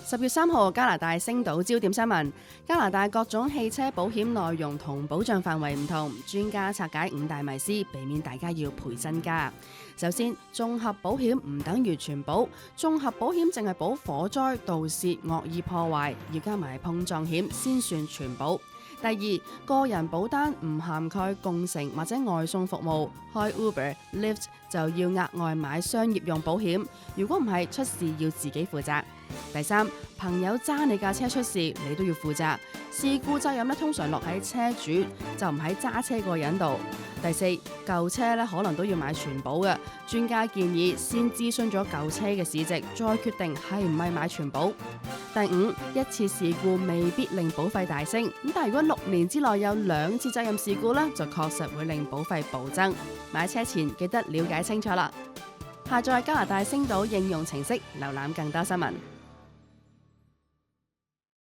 10月3號，加拿大星島焦點新聞。加拿大各種汽車保險內容同保障範圍唔同，專家拆解5大迷思，避免大家要賠身家。首先，綜合保險唔等於全保，綜合保險淨係保火災、盜竊、惡意破壞，要加埋碰撞險先算全保。第二，個人保單唔涵蓋共乘或者外送服務，開 Uber、Lyft 就要額外買商業用保險，如果唔係出事要自己負責。第三，朋友揸你架車出事，你都要負責，事故責任通常落喺車主，就唔喺揸車個人度。第四，舊車可能都要買全保嘅，專家建議先諮詢咗舊車嘅市值，再決定係唔係買全保。第五，一次事故未必令保費大升，但係如果6年之內有2次責任事故就確實會令保費暴增。買車前記得了解清楚啦。下載加拿大星島應用程式，瀏覽更多新聞。